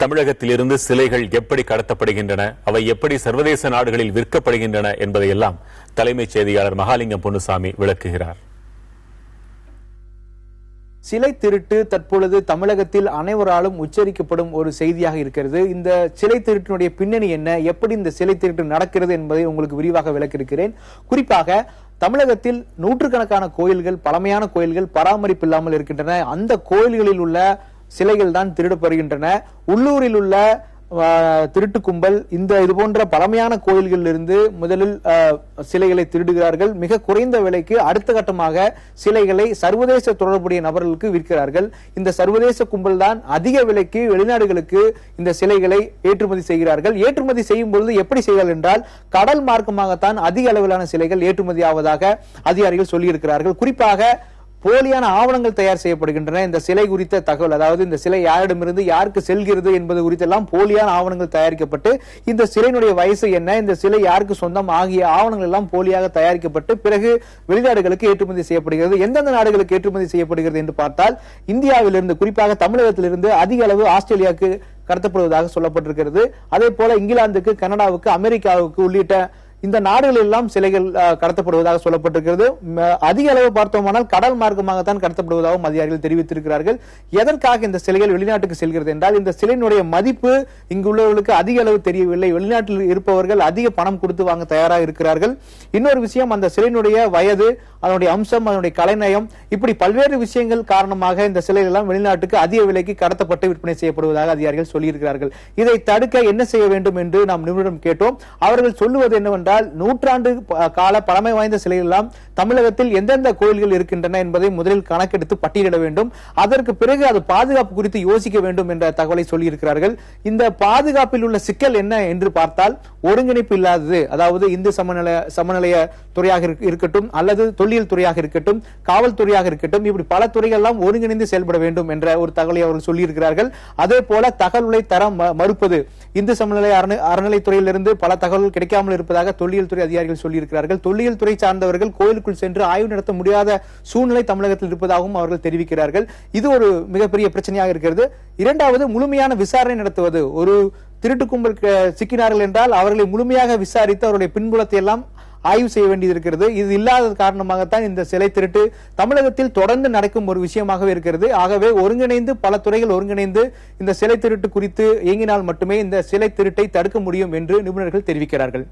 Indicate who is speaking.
Speaker 1: தமிழகத்திலிருந்து சிலைகள் எப்படி கடத்தப்படுகின்றன, அவை எப்படி சர்வதேச நாடுகளில் விற்கப்படுகின்றன என்பதையெல்லாம் தலைமைச் செய்தியாளர் மகாலிங்கம் பொன்னுசாமி விளக்குகிறார்.
Speaker 2: சிலை திருட்டு தற்பொழுது தமிழகத்தில் அனைவராலும் உச்சரிக்கப்படும் ஒரு செய்தியாக இருக்கிறது. இந்த சிலை திருட்டினுடைய பின்னணி என்ன, எப்படி இந்த சிலை திருட்டு நடக்கிறது என்பதை உங்களுக்கு விரிவாக விளக்கியிருக்கிறேன். குறிப்பாக தமிழகத்தில் நூற்றுக்கணக்கான கோயில்கள், பழமையான கோயில்கள் பராமரிப்பு இல்லாமல் இருக்கின்றன. அந்த கோயில்களில் உள்ள சிலைகள் தான் திருடப்படுகின்றன. உள்ளூரில் உள்ள திருட்டு கும்பல் இது போன்ற பழமையான கோயில்களில் இருந்து முதலில் சிலைகளை திருடுகிறார்கள். மிக குறைந்த விலைக்கு அடுத்த கட்டமாக சிலைகளை சர்வதேச தொடர்புடைய நபர்களுக்கு விற்கிறார்கள். இந்த சர்வதேச கும்பல் தான் அதிக விலைக்கு வெளிநாடுகளுக்கு இந்த சிலைகளை ஏற்றுமதி செய்கிறார்கள். ஏற்றுமதி செய்யும் பொழுது எப்படி செய்கிறார்கள் என்றால், கடல் மார்க்கமாகத்தான் அதிக அளவிலான சிலைகள் ஏற்றுமதி ஆவதாக அதிகாரிகள் சொல்லியிருக்கிறார்கள். குறிப்பாக போலியான ஆவணங்கள் தயார் செய்யப்படுகின்றன. இந்த சிலை குறித்த தகவல், அதாவது இந்த சிலை யாரிடமிருந்து யாருக்கு செல்கிறது என்பது குறித்தெல்லாம் போலியான ஆவணங்கள் தயாரிக்கப்பட்டு, இந்த சிலையினுடைய வயசு என்ன, இந்த சிலை யாருக்கு சொந்தம் ஆகிய ஆவணங்கள் எல்லாம் போலியாக தயாரிக்கப்பட்டு பிறகு வெளிநாடுகளுக்கு ஏற்றுமதி செய்யப்படுகிறது. எந்தெந்த நாடுகளுக்கு ஏற்றுமதி செய்யப்படுகிறது என்று பார்த்தால், இந்தியாவிலிருந்து, குறிப்பாக தமிழகத்திலிருந்து அதிக அளவு ஆஸ்திரேலியாவுக்கு கடத்தப்படுவதாக சொல்லப்பட்டிருக்கிறது. அதே போல இங்கிலாந்துக்கு, கனடாவுக்கு, அமெரிக்காவுக்கு உள்ளிட்ட இந்த நாடுகளில் எல்லாம் சிலைகள் கடத்தப்படுவதாக சொல்லப்பட்டிருக்கிறது. அதிக அளவு பார்த்தோமானால் கடல் மார்க்கமாகத்தான் கடத்தப்படுவதாகவும் அதிகாரிகள் தெரிவித்திருக்கிறார்கள். எதற்காக இந்த சிலைகள் வெளிநாட்டுக்கு செல்கிறது என்றால், இந்த சிலையினுடைய மதிப்பு இங்குள்ளவர்களுக்கு அதிக அளவு தெரியவில்லை. வெளிநாட்டில் இருப்பவர்கள் அதிக பணம் கொடுத்து வாங்க தயாராக இருக்கிறார்கள். இன்னொரு விஷயம், அந்த சிலையினுடைய வயது, அதனுடைய அம்சம், அதனுடைய கலைநயம், இப்படி பல்வேறு விஷயங்கள் காரணமாக இந்த சிலைகள் எல்லாம் வெளிநாட்டுக்கு அதிக விலைக்கு கடத்தப்பட்டு விற்பனை செய்யப்படுவதாக அதிகாரிகள் சொல்லியிருக்கிறார்கள். இதை தடுக்க என்ன செய்ய வேண்டும் என்று நாம் நிபுணரிடம் கேட்டோம். அவர்கள் சொல்லுவது என்னவென்றால், நூற்றாண்டு கால பழமை வாய்ந்த சிலைகள் எல்லாம் தமிழகத்தில் எந்தெந்த கோயில்கள் இருக்கின்றன என்பதை முதலில் கணக்கெடுத்து பட்டியலிட வேண்டும். அதற்கு பிறகு அது பாதுகாப்பு குறித்து யோசிக்க வேண்டும் என்ற தகவலை சொல்லியிருக்கிறார்கள். இந்த பாதுகாப்பில் உள்ள சிக்கல் என்ன என்று பார்த்தால், ஒருங்கிணைப்பு இல்லாதது. அதாவது இந்து சமநிலைய துறையாக இருக்கட்டும், அல்லது தொல்லியல் துறையாக இருக்கட்டும், காவல்துறையாக இருக்கட்டும், இப்படி பல துறைகள் எல்லாம் ஒருங்கிணைந்து செயல்பட வேண்டும் என்ற ஒரு தகவலை அவர்கள் சொல்லியிருக்கிறார்கள். அதே போல தகவலை தர மறுப்பது, இந்து சமநிலை அறநிலைத்துறையிலிருந்து பல தகவல்கள் கிடைக்காமல் இருப்பதாக தொல்லியல் துறை அதிகாரிகள் சொல்லியிருக்கிறார்கள். தொல்லியல் துறை சார்ந்தவர்கள் கோயிலுக்குள் சென்று ஆய்வு நடத்த முடியாத சூழ்நிலை தமிழகத்தில் இருப்பதாகவும் அவர்கள் தெரிவிக்கிறார்கள். இது ஒரு மிகப்பெரிய பிரச்சனையாக இருக்கிறது. இரண்டாவது, முழுமையான விசாரணை நடத்துவது. ஒரு திருட்டு கும்பல் சிக்கினார்கள் என்றால் அவர்களை முழுமையாக விசாரித்து அவருடைய பின்புலத்தை எல்லாம் ஆய்வு செய்ய வேண்டியது இருக்கிறது. இது இல்லாத காரணமாகத்தான் இந்த சிலை திருட்டு தமிழகத்தில் தொடர்ந்து நடக்கும் ஒரு விஷயமாகவே இருக்கிறது. ஆகவே ஒருங்கிணைந்து, பல துறைகள் ஒருங்கிணைந்து இந்த சிலை திருட்டு குறித்து இயங்கினால் மட்டுமே இந்த சிலை திருட்டை தடுக்க முடியும் என்று நிபுணர்கள் தெரிவிக்கிறார்கள்.